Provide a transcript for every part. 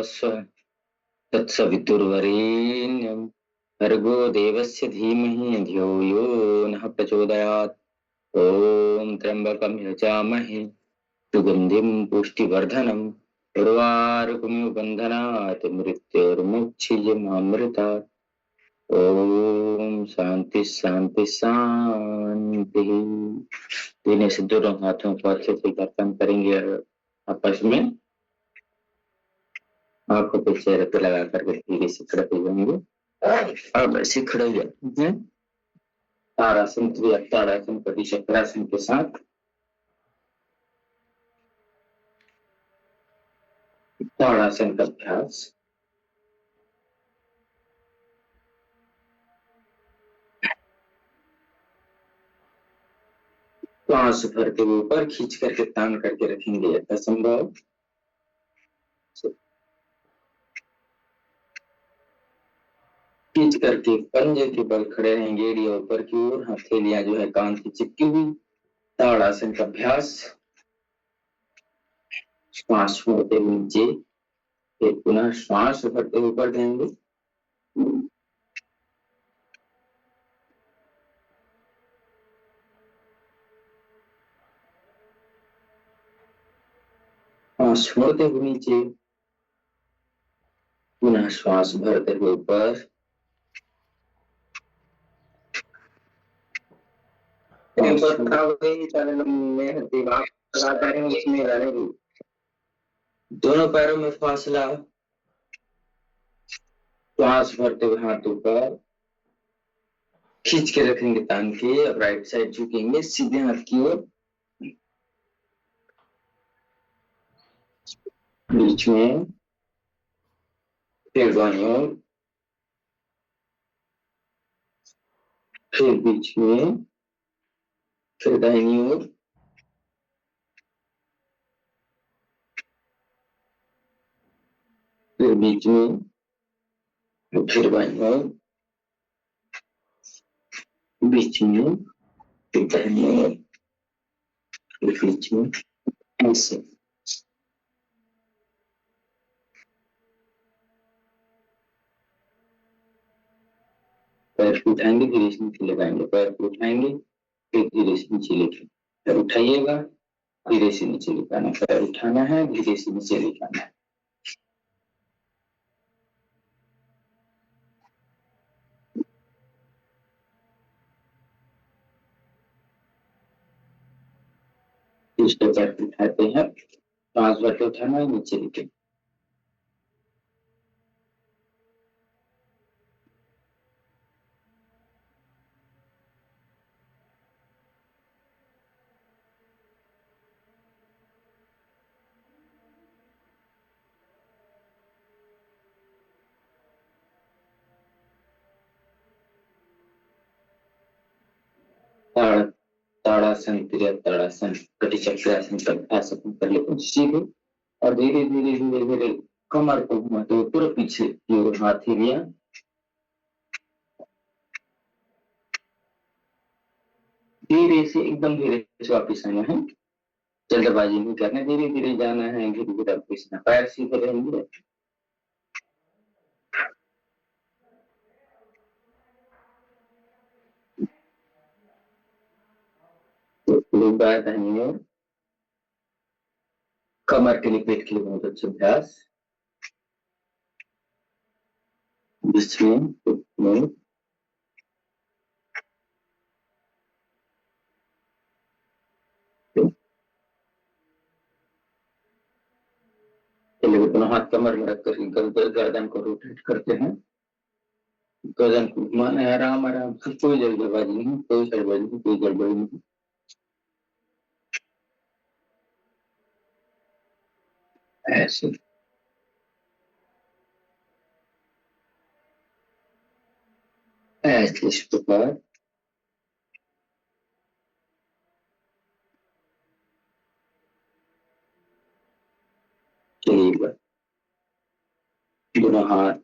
स्वः तत्सवितुर्वरेण्यं भर्गो देवस्य धीमहि धियो यो नः प्रचोदयात्। ओम त्र्यंबकं यजामहे सुगंधिं पुष्टिवर्धनम् उर्वारुकमिव बन्धनात् मृत्योर्मुक्षीयमामृतात्। ओम शांति शांति शांति। तीन से दोनों हाथों को अच्छे से कर्तन करेंगे आपस में। आपको पे चेहरे पे लगा करके धीरे से खड़े हो जाएंगे। अब ऐसे खड़े हो जाते हैं ताड़ासन, त्रिअष्टाड़ासन, प्रतिचक्रासन के साथ। ताड़ासन का अभ्यास। श्वास भर के ऊपर खींच करके तान करके रखेंगे यथासंभव। खींच करके पंजे के बल खड़े रहेंगे, एड़ियां ऊपर की ओर, हथेलियां जो है कान की चिपकी हुई। ताड़ासन का अभ्यास। श्वास छोड़ते हुए नीचे, फिर पुनः श्वास भरते हुए ऊपर देंगे। श्वास छोड़ते हुए नीचे, पुनः श्वास भरते हुए ऊपर। दोनों पैरों में फासला। श्वास भरते हुए हाथ ऊपर खींच के रखेंगे तान के। अब राइट साइड झुकेंगे सीधे हाथ की ओर, बीच में, फिर बाईं ओर, फिर बीच में, फिर दाहिनी ओर, फिर बीच में, फिर बाईं ओर, बीच में, फिर दाहिनी ओर, फिर बीच में। ऐसे पैर को उठाएंगे, धीरे से नीचे लगाएंगे। पैर को उठाएंगे, फिर धीरे से नीचे लेके पैर उठाइएगा, धीरे से नीचे लिखाना। पैर उठाना है, धीरे से नीचे लिखाना है। दूसरे पैर को उठाते हैं, पांच बार को उठाना है, नीचे लिखे। ताड़ासन, त्रिअष्टाड़ासन, कटिचक्रासन का अभ्यास अपन कर लेते हैं सीधे। और धीरे धीरे धीरे धीरे कमर को घुमाते हुए पूरा पीछे की ओर हाथ हिलिया। धीरे से, एकदम धीरे से वापिस आना है, जल्दबाजी नहीं करना, धीरे धीरे जाना है, धीरे धीरे वापिस आना। पैर सीधे रहेंगे। दाहिनी ओर, कमर के लिए, पेट के लिए बहुत अच्छा अभ्यास। जिसमें दोनों हाथ कमर में रख कर गर्दन को रोटेट करते हैं। गर्दन को घुमाना है आराम आराम से, कोई जल्दबाजी नहीं, कोई गड़बड़ी नहीं, कोई गड़बड़ी नहीं। ऐसे ऐसे इस प्रकार चलिएगा। दोनों हाथ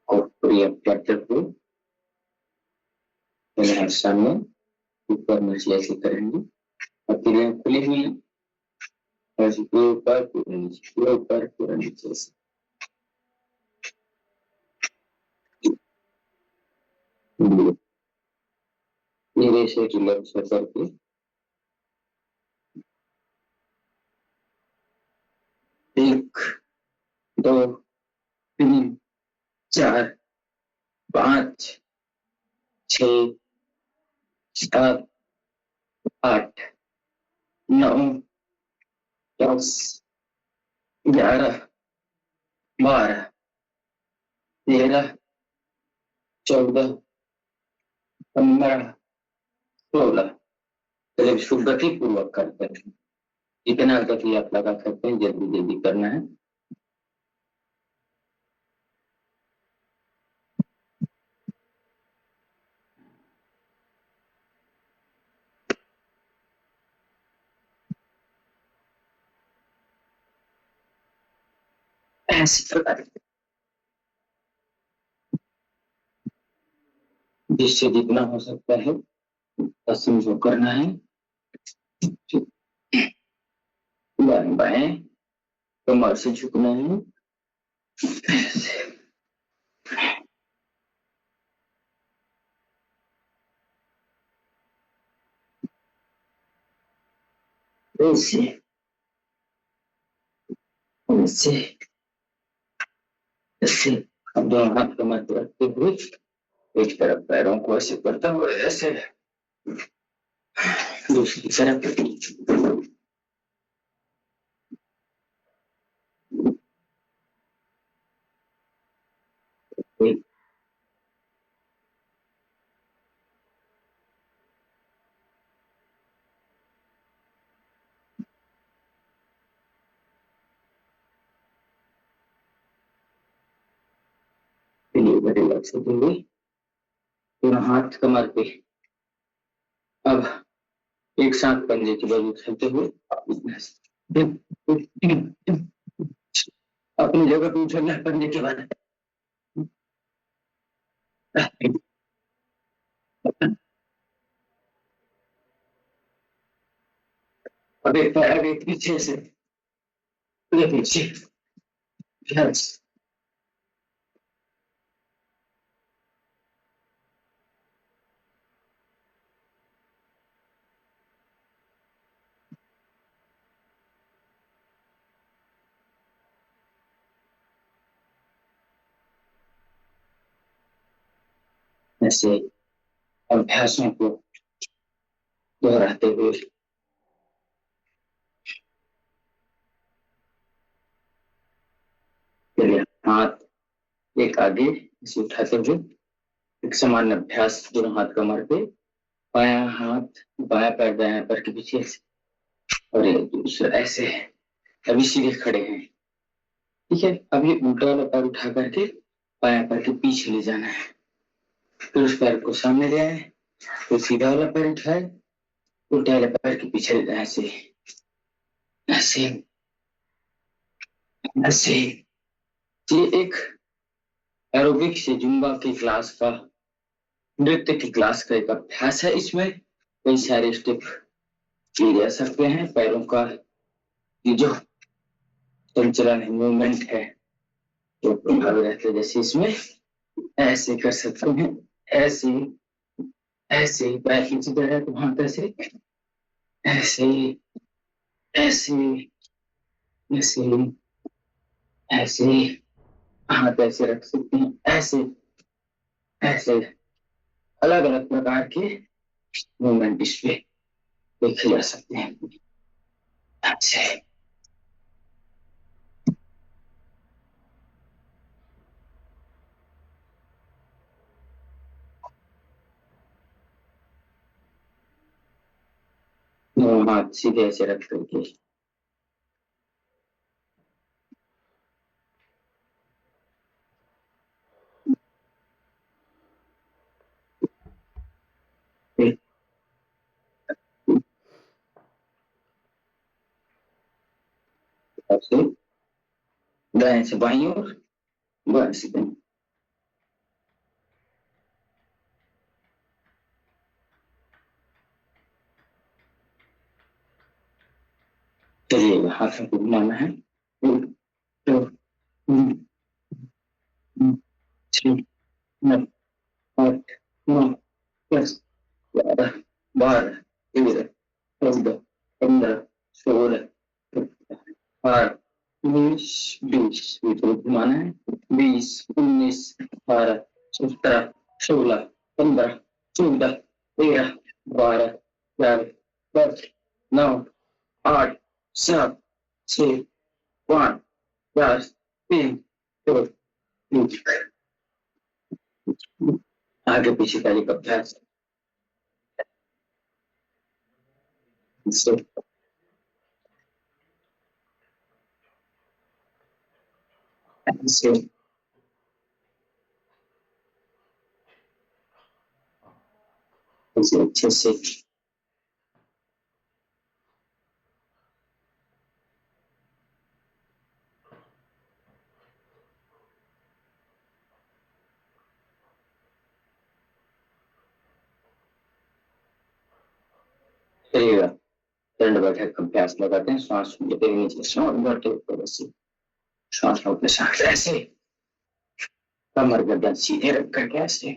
और प्रिय करते हुए सामने ऊपर नीचे ऐसे करेंगे। हथेलियां खुली हुई, ऐसे पूरे ऊपर पूरे नीचे, पूरे ऊपर पूरे नीचे से। धीरे से रिलैक्स करके 1 2 3 4 5 6 7 8 9 10 11 12 13 14 15 16। चलिए इसको गति पूर्वक करते हैं। इतना गति आप लगा सकते हैं, जल्दी जल्दी करना है। ऐसे प्रकार जिससे जितना हो सकता है पश्चिम जो करना है। बाएं बाएं कमर से झुकना है। ऐसे ऐसे ऐसे। अब दोनों हाथ कमर पर रखते हुए एक तरफ पैरों को ऐसे करता हुआ ऐसे, दूसरी तरफ एक बड़े लक्ष्य से देंगे। दोनों हाथ कमर पे। अब एक साथ पंजे की बाजू उछलते हुए अपनी जगह पे उछलना है पंजे के बाद। अब एक पैर एक पीछे से ये पीछे। यस ऐसे अभ्यासों को दोहराते हुए चलिए हाथ एक आगे इसे उठाते हुए एक समान अभ्यास। दोनों हाथ कमर पे, बायां हाथ बायां पैर दायां पैर के पीछे और ये दूसरा ऐसे। अभी सीधे खड़े हैं, ठीक है। अभी उल्टा वाला पैर उठा करके बायां पैर के पीछे ले जाना है। फिर उस पैर को सामने ले आए, फिर सीधा वाला पैर उठाए, उल्टा वाले पैर के पीछे ले जाए। ऐसे ऐसे ऐसे। ये एक एरोबिक्स से जुम्बा की क्लास का, नृत्य की क्लास का एक अभ्यास है। इसमें कई सारे स्टेप किए जा सकते हैं। पैरों का ये जो संचलन है, मूवमेंट है, तो प्रभावी रहते हैं। जैसे इसमें ऐसे कर सकते हैं, ऐसे ऐसे पैर खींची तरह तो हाथ ऐसे ऐसे ऐसे ऐसे ऐसे हाथ ऐसे रख सकते हैं। ऐसे ऐसे अलग अलग प्रकार के मूवमेंट इस पे देखे जा सकते हैं। ऐसे दोनों हाथ सीधे ऐसे रख करके ऐसे दाएं से बाईं ओर, बाएं से दाएं। चलिए हाथ को घुमाना है। 1 2 3 4 5 9 10 11 12 13 14 15 16 18 19 20 को घुमाना है। 20 19 18 17 16 15 14 13 12 11 10 9 8 7 6 5 4 3 2 1। आगे पीछे का एक अभ्यास ऐसे अच्छे से करिएगा। दंड बैठक अभ्यास लगाते हैं। श्वास लेते हुए नीचे, श्वास भरते ऊपर, ऐसे श्वास के साथ ऐसे कमर गर्दन सीधे रख करके ऐसे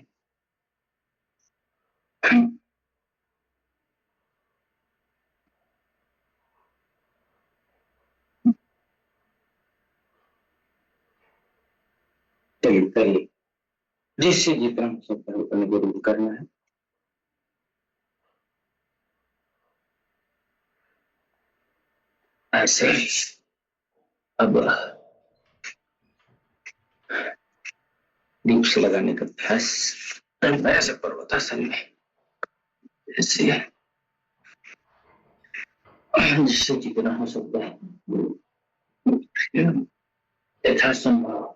करिए। जिससे जितना हो सकता है उतना जरूर करना है। ऐसे अब डीप से लगाने का अभ्यास ऐसे पर्वतासन में ऐसे, जिससे जितना हो सकता है यथासंभव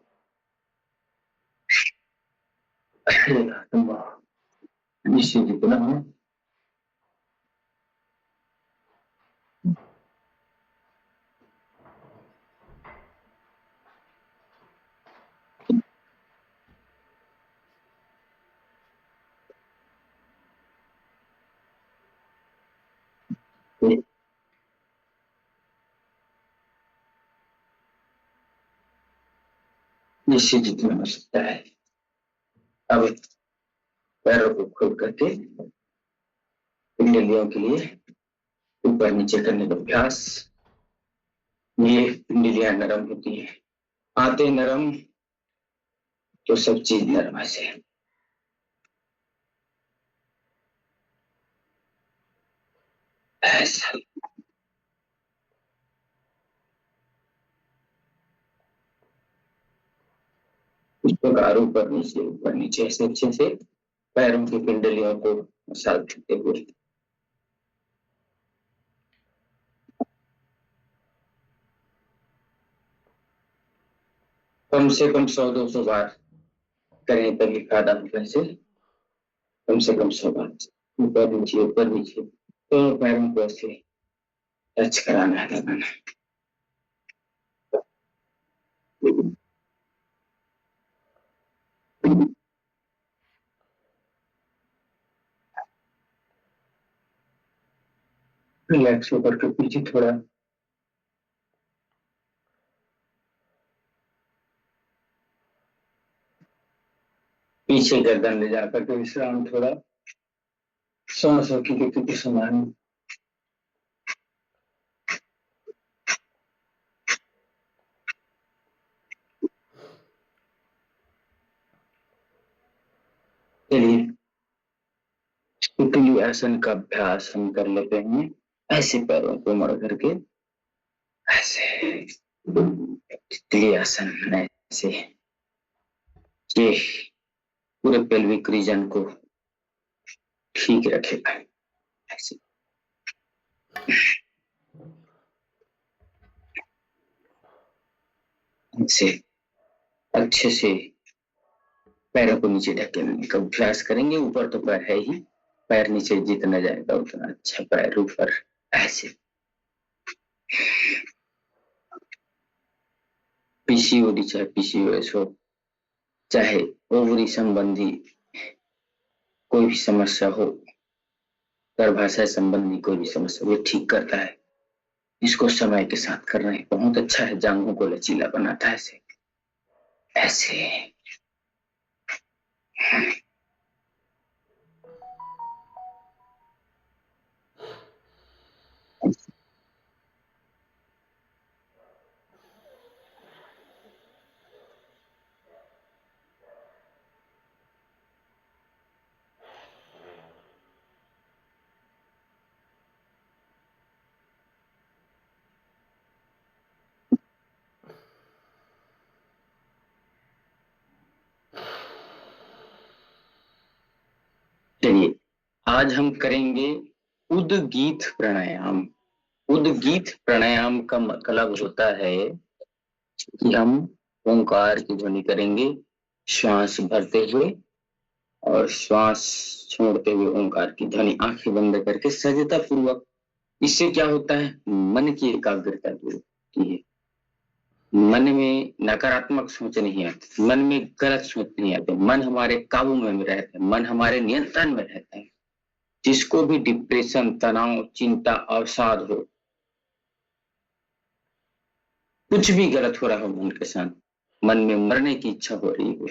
जिससे जितना हो जिससे जितना हो सकता है। अब पैरों को खोल करके पिंडलियों के लिए ऊपर नीचे करने का अभ्यास। ये पिंडलियां नरम होती है, आते नरम तो सब चीज नरम ऐसे। ऐसा इस प्रकार ऊपर नीचे ऐसे अच्छे से पैरों की पिंडलियों को मसाज देते हुए कम से कम 100-200 बार करें तभी फायदा होगा। से कम से कम 100 बार ऊपर नीचे तो पैरों को ऐसे टच कराना है, लगाना। रिलैक्स होकर के पीछे थोड़ा पीछे गर्दन ले जाकर के विश्राम थोड़ा सांसों की गति के समान चलिए तितली आसन का अभ्यास हम कर लेते हैं। ऐसे पैरों को मड़ करके ऐसे तितली आसन ऐसे, ये पूरे पेल्विक रीजन को ठीक रखेगा। ऐसे ऐसे अच्छे से पैरों को नीचे ढकेलने का अभ्यास करेंगे। ऊपर तो पैर है ही, पैर नीचे जितना जाएगा उतना अच्छा। पैर ऊपर ऐसे। पीसीओडी चाहे पीसीओएस हो, चाहे ओवरी संबंधी कोई भी समस्या हो, गर्भाशय संबंधी कोई भी समस्या, वो ठीक करता है इसको समय के साथ कर रहे हैं, बहुत अच्छा है, जांघों को लचीला बनाता है। ऐसे ऐसे चलिए, आज हम करेंगे उद्गीत प्राणायाम। उद्गीत प्राणायाम का मतलब होता है कि हम ओंकार की ध्वनि करेंगे, श्वास भरते हुए और श्वास छोड़ते हुए ओंकार की ध्वनि, आंखें बंद करके सहजता पूर्वक। इससे क्या होता है, मन की एकाग्रता दूर होती है, मन में नकारात्मक सोच नहीं आती, मन में गलत सोच नहीं आती, मन हमारे काबू में रहता है, मन हमारे नियंत्रण में रहता है। जिसको भी डिप्रेशन, तनाव, चिंता, अवसाद हो, कुछ भी गलत हो रहा हो मन के साथ, मन में मरने की इच्छा हो रही हो,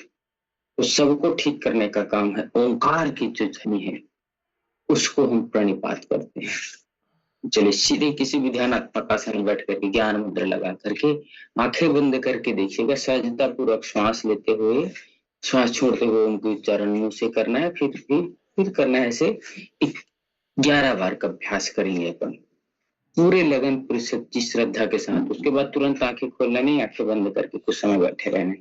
तो सबको ठीक करने का काम है ओंकार की जो ध्वनि है, उसको हम प्रणिपात करते हैं। चलिए, सीधे किसी भी ध्यानात्मक आसन में बैठ करके ज्ञान मुद्रा लगा करके आंखें बंद करके देखिएगा, सहजता पूर्वक श्वास लेते हुए, श्वास छोड़ते हुए उनको उच्चारण मुंह से करना है, फिर करना है। ऐसे 11 बार का अभ्यास करेंगे अपन, पूरे लगन, पूरी सच्ची श्रद्धा के साथ। उसके बाद तुरंत आंखें खोलना नहीं, आंखें बंद करके कुछ समय बैठे रहना।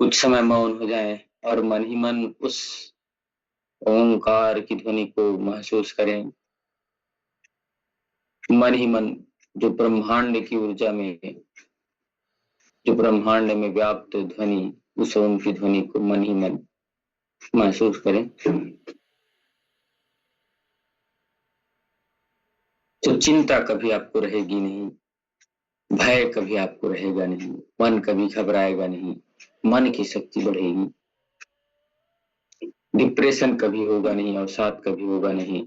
कुछ समय मौन हो जाए और मन ही मन उस ओंकार की ध्वनि को महसूस करें। मन ही मन जो ब्रह्मांड की ऊर्जा में, जो ब्रह्मांड में व्याप्त ध्वनि, उस ओम की ध्वनि को मन ही मन महसूस करें। तो चिंता कभी आपको रहेगी नहीं, भय कभी आपको रहेगा नहीं, मन कभी घबराएगा नहीं, मन की शक्ति बढ़ेगी, डिप्रेशन कभी होगा नहीं, अवसाद कभी होगा नहीं।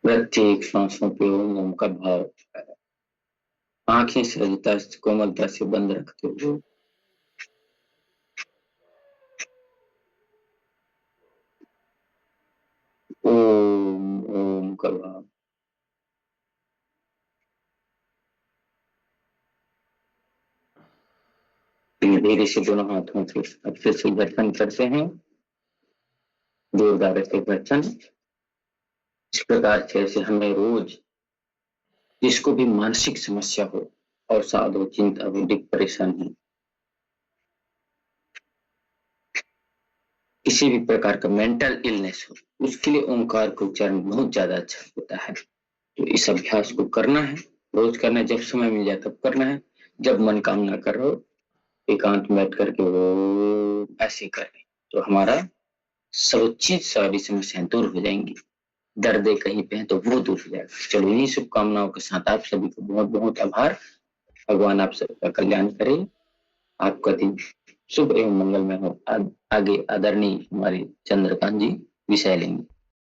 प्रत्येक सांसों पे ओम का भाव, आंखें सहजता कोमलता से बंद रखते हो। ओम ओम का भाव। धीरे से दोनों हाथों से अच्छे से गठन करते हैं, जोरदार से गठन। इस प्रकार से हमें रोज, जिसको भी मानसिक समस्या हो, अवसाद हो, चिंता हो, डिप्रेशन हो, किसी भी प्रकार का मेंटल इलनेस हो, उसके लिए ओंकार का उच्चारण बहुत ज्यादा अच्छा होता है। तो इस अभ्यास को करना है, रोज करना है, जब समय मिल जाए तब करना है। जब मन काम ना कर रहा हो, एकांत में बैठ करके वो ऐसे करें, तो हमारा सब चीज, सारी समस्याएं दूर हो जाएंगी। दर्द कहीं पे है तो वो दूर हो जाएगा। चलो, इन्हीं शुभकामनाओं के साथ आप सभी को बहुत बहुत आभार। भगवान आप सबका कल्याण करे, आपका दिन शुभ एवं मंगलमय हो। आगे आदरणीय हमारे चंद्रकांत जी विषय लेंगे।